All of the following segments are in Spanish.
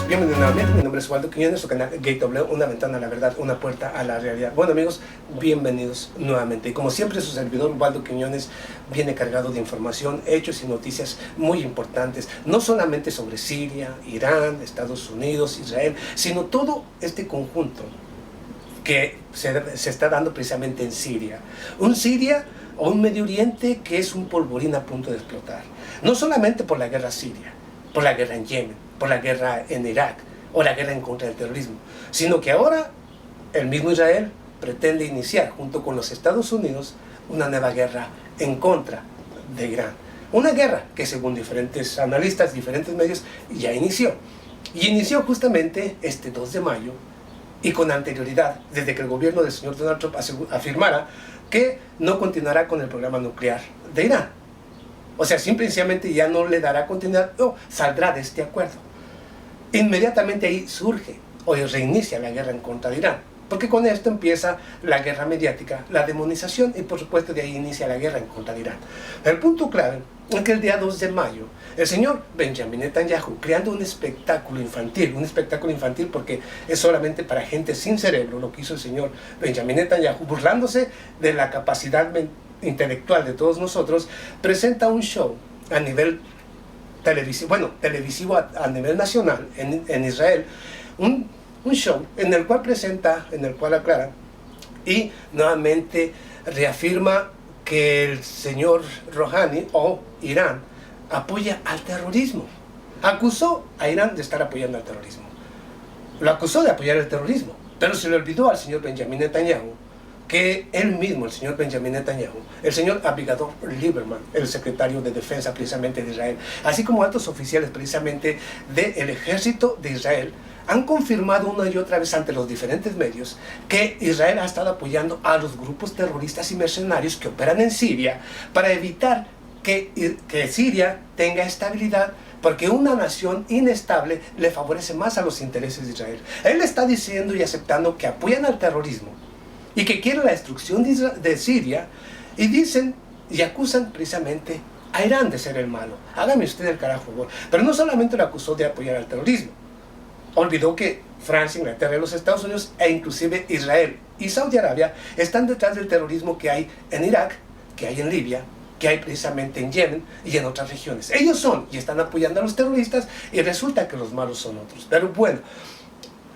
bienvenidos nuevamente. Mi nombre es Waldo Quiñones, su canal GateW, una ventana a la verdad, una puerta a la realidad. Bueno amigos, bienvenidos nuevamente. Y como siempre, su servidor Waldo Quiñones viene cargado de información, hechos y noticias muy importantes, no solamente sobre Siria, Irán, Estados Unidos, Israel, sino todo este conjunto que se está dando precisamente en Siria. Un Siria o un Medio Oriente que es un polvorín a punto de explotar. No solamente por la guerra siria, por la guerra en Yemen, por la guerra en Irak o la guerra en contra del terrorismo, sino que ahora el mismo Israel pretende iniciar junto con los Estados Unidos una nueva guerra en contra de Irán. Una guerra que según diferentes analistas, diferentes medios, ya inició. Y inició justamente este 2 de mayo y con anterioridad, desde que el gobierno del señor Donald Trump afirmara que no continuará con el programa nuclear de Irán. O sea, simplemente ya no le dará continuidad o saldrá de este acuerdo. Inmediatamente ahí surge o reinicia la guerra en contra de Irán, porque con esto empieza la guerra mediática, la demonización y por supuesto de ahí inicia la guerra en contra de Irán. El punto clave es que el día 2 de mayo el señor Benjamin Netanyahu, creando un espectáculo infantil porque es solamente para gente sin cerebro lo que hizo el señor Benjamin Netanyahu, burlándose de la capacidad intelectual de todos nosotros, presenta un show a nivel televisivo a nivel nacional en Israel, un show en el cual aclara y nuevamente reafirma que el señor Rouhani o Irán apoya al terrorismo. Acusó a Irán de estar apoyando al terrorismo. Lo acusó de apoyar el terrorismo, pero se le olvidó al señor Benjamin Netanyahu que él mismo, el señor Benjamin Netanyahu, el señor Avigdor Lieberman, el secretario de Defensa precisamente de Israel, así como altos oficiales precisamente del ejército de Israel, han confirmado una y otra vez ante los diferentes medios que Israel ha estado apoyando a los grupos terroristas y mercenarios que operan en Siria para evitar que Siria tenga estabilidad, porque una nación inestable le favorece más a los intereses de Israel. Él está diciendo y aceptando que apoyan al terrorismo y que quieren la destrucción de Siria, y dicen y acusan precisamente a Irán de ser el malo. Hágame usted el carajo, favor. Pero no solamente lo acusó de apoyar al terrorismo, olvidó que Francia, Inglaterra y los Estados Unidos e inclusive Israel y Saudi Arabia están detrás del terrorismo que hay en Irak, que hay en Libia, que hay precisamente en Yemen y en otras regiones. Ellos son y están apoyando a los terroristas, y resulta que los malos son otros. Pero bueno,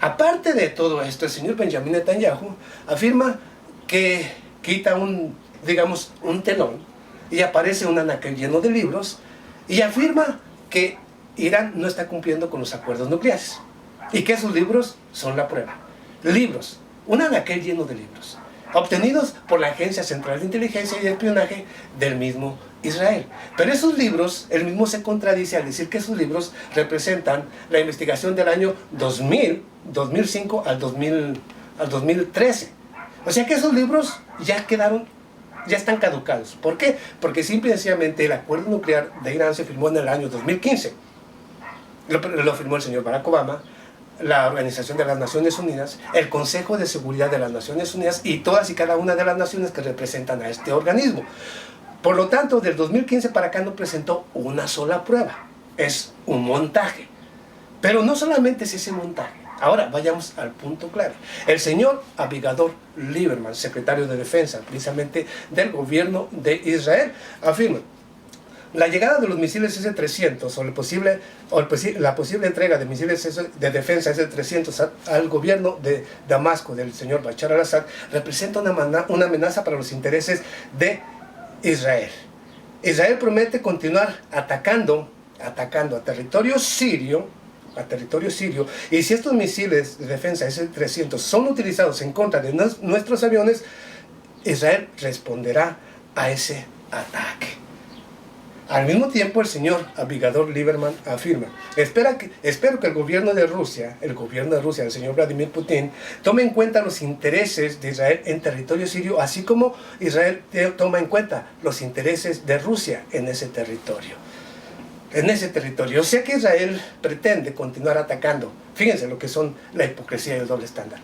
aparte de todo esto, el señor Benjamin Netanyahu afirma que quita un telón y aparece un anaquel lleno de libros y afirma que Irán no está cumpliendo con los acuerdos nucleares y que esos libros son la prueba. Libros, un anaquel lleno de libros, obtenidos por la Agencia Central de Inteligencia y Espionaje del mismo Israel. Pero esos libros, él mismo se contradice al decir que esos libros representan la investigación del año 2005 al 2013. O sea que esos libros ya están caducados. ¿Por qué? Porque simple y sencillamente el acuerdo nuclear de Irán se firmó en el año 2015. Lo firmó el señor Barack Obama, la Organización de las Naciones Unidas, el Consejo de Seguridad de las Naciones Unidas y todas y cada una de las naciones que representan a este organismo. Por lo tanto, del 2015 para acá no presentó una sola prueba. Es un montaje. Pero no solamente es ese montaje. Ahora vayamos al punto clave. El señor Avigdor Lieberman, secretario de Defensa precisamente del gobierno de Israel, afirma: la llegada de los misiles S-300 la posible entrega de misiles de defensa S-300 al gobierno de Damasco del señor Bashar al-Assad representa una amenaza para los intereses de Israel. Israel promete continuar atacando a territorio sirio, y si estos misiles de defensa S-300 son utilizados en contra de nuestros aviones, Israel responderá a ese ataque. Al mismo tiempo, el señor Avigdor Lieberman afirma: espero que el gobierno de Rusia, del señor Vladimir Putin, tome en cuenta los intereses de Israel en territorio sirio, así como Israel toma en cuenta los intereses de Rusia en ese territorio. O sea que Israel pretende continuar atacando. Fíjense lo que son la hipocresía y el doble estándar.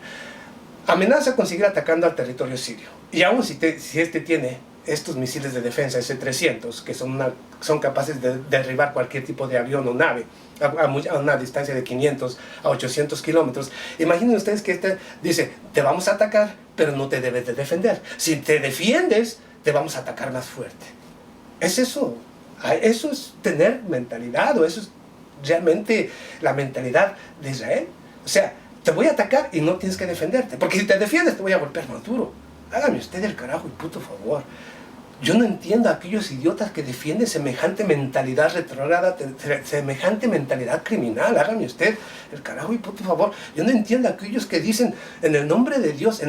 Amenaza con seguir atacando al territorio sirio. Y aún si este tiene estos misiles de defensa S-300, que son capaces de derribar cualquier tipo de avión o nave a una distancia de 500 a 800 kilómetros. Imaginen ustedes que este dice, te vamos a atacar, pero no te debes de defender. Si te defiendes, te vamos a atacar más fuerte. Es eso. Eso es tener mentalidad, o eso es realmente la mentalidad de Israel. O sea, te voy a atacar y no tienes que defenderte, porque si te defiendes te voy a golpear más duro. Hágame usted el carajo y puto favor. Yo no entiendo a aquellos idiotas que defienden semejante mentalidad retrógrada, semejante mentalidad criminal. Hágame usted el carajo y puto favor. Yo no entiendo a aquellos que dicen, en el nombre de Dios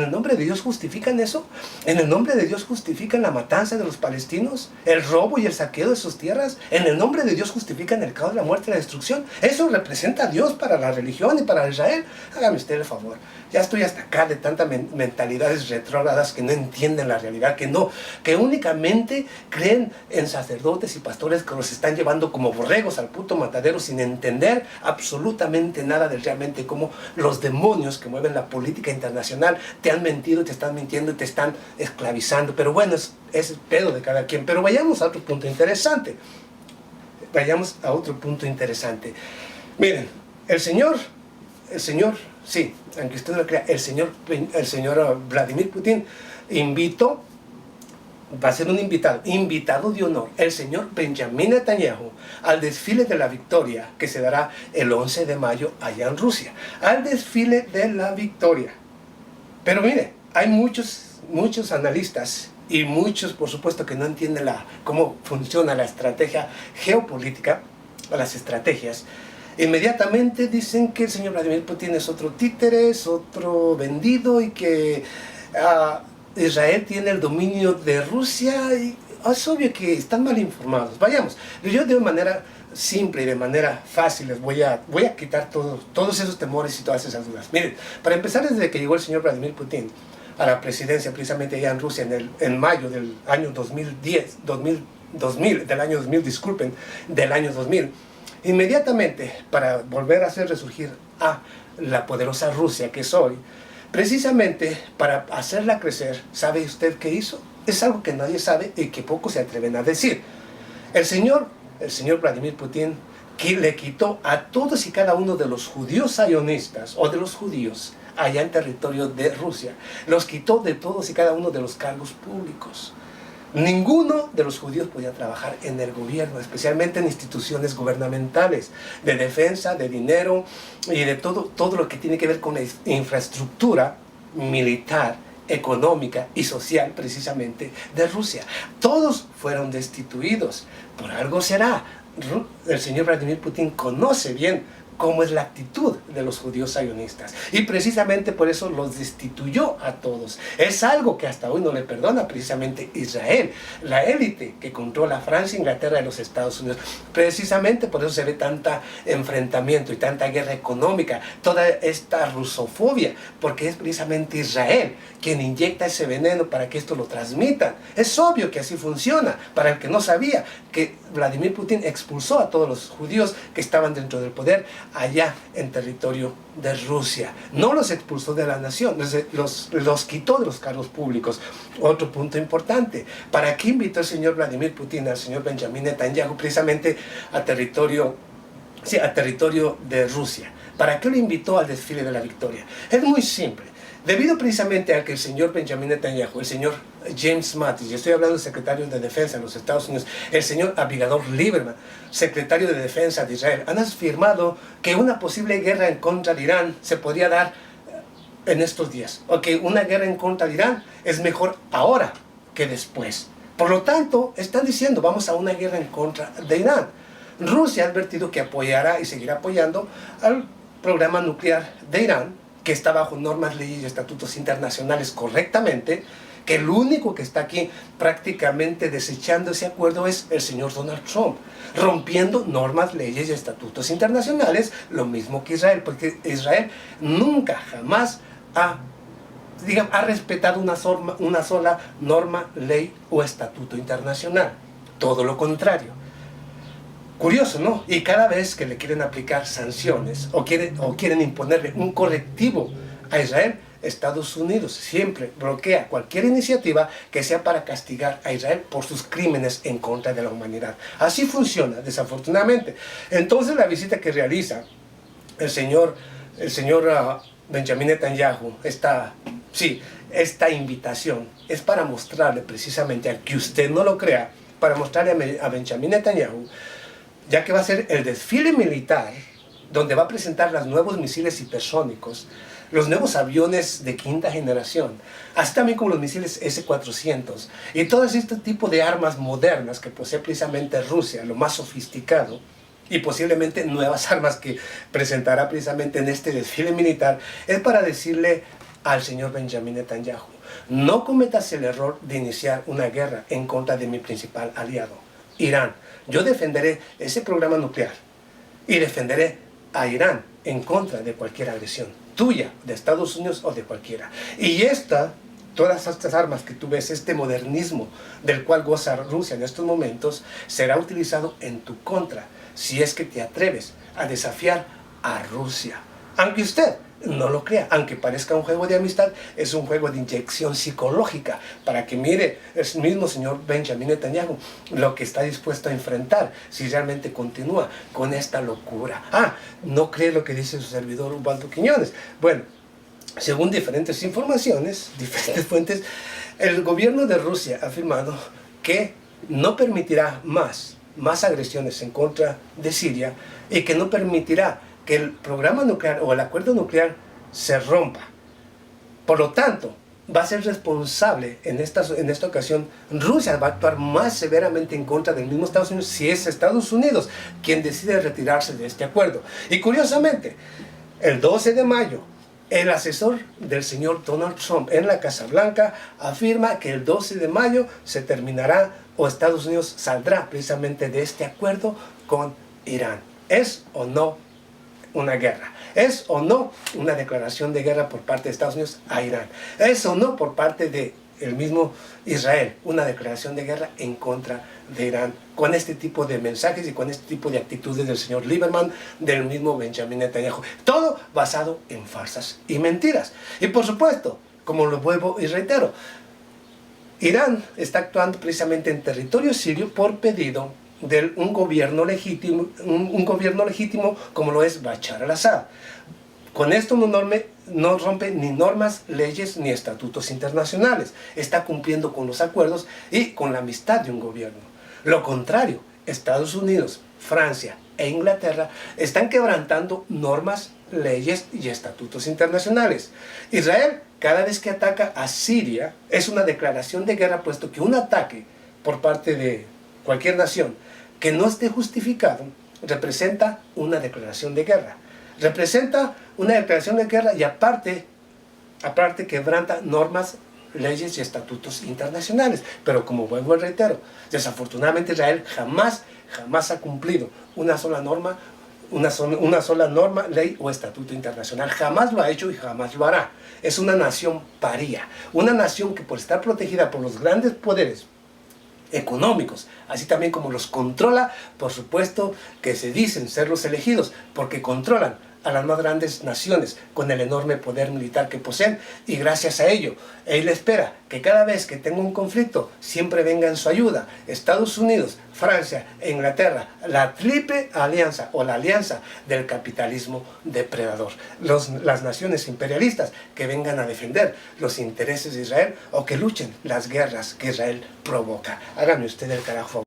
justifican eso. En el nombre de Dios justifican la matanza de los palestinos, el robo y el saqueo de sus tierras. En el nombre de Dios justifican el caos, la muerte y la destrucción. Eso representa a Dios para la religión y para Israel. Hágame usted el favor. Ya estoy hasta acá de tantas mentalidades retrógradas que no entienden la realidad, que únicamente creen en sacerdotes y pastores que los están llevando como borregos al puto matadero sin entender absolutamente nada de realmente cómo los demonios que mueven la política internacional te han mentido, te están mintiendo y te están esclavizando. Pero bueno, es el pedo de cada quien. Pero vayamos a otro punto interesante. Miren, el Señor, sí, aunque usted no lo crea, el señor Vladimir Putin va a ser un invitado de honor, el señor Benjamin Netanyahu, al desfile de la victoria que se dará el 11 de mayo allá en Rusia. Al desfile de la victoria. Pero mire, hay muchos analistas y muchos, por supuesto, que no entienden cómo funciona la estrategia geopolítica, o las estrategias. Inmediatamente dicen que el señor Vladimir Putin es otro títere, es otro vendido y que Israel tiene el dominio de Rusia. Y es obvio que están mal informados. Vayamos, yo de manera simple y de manera fácil les voy a quitar todos esos temores y todas esas dudas. Miren, para empezar, desde que llegó el señor Vladimir Putin a la presidencia precisamente allá en Rusia en mayo del año 2000, inmediatamente, para volver a hacer resurgir a la poderosa Rusia que es hoy, precisamente para hacerla crecer, ¿sabe usted qué hizo? Es algo que nadie sabe y que pocos se atreven a decir. El señor Vladimir Putin le quitó a todos y cada uno de los judíos sionistas o de los judíos allá en territorio de Rusia. Los quitó de todos y cada uno de los cargos públicos. Ninguno de los judíos podía trabajar en el gobierno, especialmente en instituciones gubernamentales, de defensa, de dinero y de todo lo que tiene que ver con la infraestructura militar, económica y social, precisamente, de Rusia. Todos fueron destituidos. Por algo será. El señor Vladimir Putin conoce bien cómo es la actitud de los judíos sionistas. Y precisamente por eso los destituyó a todos. Es algo que hasta hoy no le perdona precisamente Israel, la élite que controla Francia, Inglaterra y los Estados Unidos. Precisamente por eso se ve tanta enfrentamiento y tanta guerra económica, toda esta rusofobia, porque es precisamente Israel quien inyecta ese veneno para que esto lo transmitan. Es obvio que así funciona. Para el que no sabía, que Vladimir Putin expulsó a todos los judíos que estaban dentro del poder allá en territorio de Rusia. No los expulsó de la nación, los quitó de los cargos públicos. Otro punto importante, ¿para qué invitó el señor Vladimir Putin al señor Benjamin Netanyahu precisamente a territorio de Rusia? ¿Para qué lo invitó al desfile de la victoria? Es muy simple. Debido precisamente a que el señor Benjamin Netanyahu, el señor James Mattis, y estoy hablando del secretario de Defensa de los Estados Unidos, el señor Avigdor Lieberman, secretario de Defensa de Israel, han afirmado que una posible guerra en contra de Irán se podría dar en estos días, o que una guerra en contra de Irán es mejor ahora que después. Por lo tanto, están diciendo, vamos a una guerra en contra de Irán. Rusia ha advertido que apoyará y seguirá apoyando al programa nuclear de Irán, que está bajo normas, leyes y estatutos internacionales correctamente, que el único que está aquí prácticamente desechando ese acuerdo es el señor Donald Trump, rompiendo normas, leyes y estatutos internacionales, lo mismo que Israel, porque Israel nunca, jamás ha respetado una sola norma, ley o estatuto internacional. Todo lo contrario. Curioso, ¿no? Y cada vez que le quieren aplicar sanciones o quieren imponerle un correctivo a Israel, Estados Unidos siempre bloquea cualquier iniciativa que sea para castigar a Israel por sus crímenes en contra de la humanidad. Así funciona, desafortunadamente. Entonces la visita que realiza el señor Benjamin Netanyahu, esta invitación es para mostrarle precisamente, al que usted no lo crea, para mostrarle a Benjamin Netanyahu, ya que va a ser el desfile militar, donde va a presentar los nuevos misiles hipersónicos, los nuevos aviones de quinta generación, así también como los misiles S-400 y todo este tipo de armas modernas que posee precisamente Rusia, lo más sofisticado, y posiblemente nuevas armas que presentará precisamente en este desfile militar, es para decirle al señor Benjamin Netanyahu: no cometas el error de iniciar una guerra en contra de mi principal aliado, Irán. Yo defenderé ese programa nuclear y defenderé a Irán en contra de cualquier agresión tuya, de Estados Unidos o de cualquiera. Y todas estas armas que tú ves, este modernismo del cual goza Rusia en estos momentos, será utilizado en tu contra, si es que te atreves a desafiar a Rusia. Aunque usted no lo crea, aunque parezca un juego de amistad, es un juego de inyección psicológica, para que mire el mismo señor Benjamin Netanyahu lo que está dispuesto a enfrentar si realmente continúa con esta locura. No cree lo que dice su servidor Ubaldo Quiñones. Bueno, según diferentes informaciones, diferentes fuentes, el gobierno de Rusia ha afirmado que no permitirá más agresiones en contra de Siria, y que no permitirá que el programa nuclear o el acuerdo nuclear se rompa. Por lo tanto, va a ser responsable en esta ocasión. Rusia va a actuar más severamente en contra del mismo Estados Unidos si es Estados Unidos quien decide retirarse de este acuerdo. Y curiosamente, el 12 de mayo, el asesor del señor Donald Trump en la Casa Blanca afirma que el 12 de mayo se terminará, o Estados Unidos saldrá precisamente de este acuerdo con Irán. ¿Es o no una guerra? ¿Es o no una declaración de guerra por parte de Estados Unidos a Irán? ¿Es o no por parte del mismo Israel una declaración de guerra en contra de Irán? Con este tipo de mensajes y con este tipo de actitudes del señor Lieberman, del mismo Benjamin Netanyahu. Todo basado en farsas y mentiras. Y por supuesto, como lo vuelvo y reitero, Irán está actuando precisamente en territorio sirio por pedido de un gobierno legítimo como lo es Bashar al-Assad. Con esto no rompe ni normas, leyes ni estatutos internacionales. Está cumpliendo con los acuerdos y con la amistad de un gobierno. Lo contrario, Estados Unidos, Francia e Inglaterra están quebrantando normas, leyes y estatutos internacionales. Israel, cada vez que ataca a Siria, es una declaración de guerra, puesto que un ataque por parte de cualquier nación que no esté justificado representa una declaración de guerra. Representa una declaración de guerra y aparte quebranta normas, leyes y estatutos internacionales. Pero como vuelvo y reitero, desafortunadamente Israel jamás ha cumplido una sola norma, ley o estatuto internacional. Jamás lo ha hecho y jamás lo hará. Es una nación paria, una nación que, por estar protegida por los grandes poderes económicos, así también como los controla, por supuesto que se dicen ser los elegidos, porque controlan a las más grandes naciones con el enorme poder militar que poseen, y gracias a ello, él espera que cada vez que tenga un conflicto, siempre venga en su ayuda Estados Unidos, Francia e Inglaterra, la triple alianza o la alianza del capitalismo depredador. Las naciones imperialistas que vengan a defender los intereses de Israel o que luchen las guerras que Israel provoca. Háganme usted el carajo.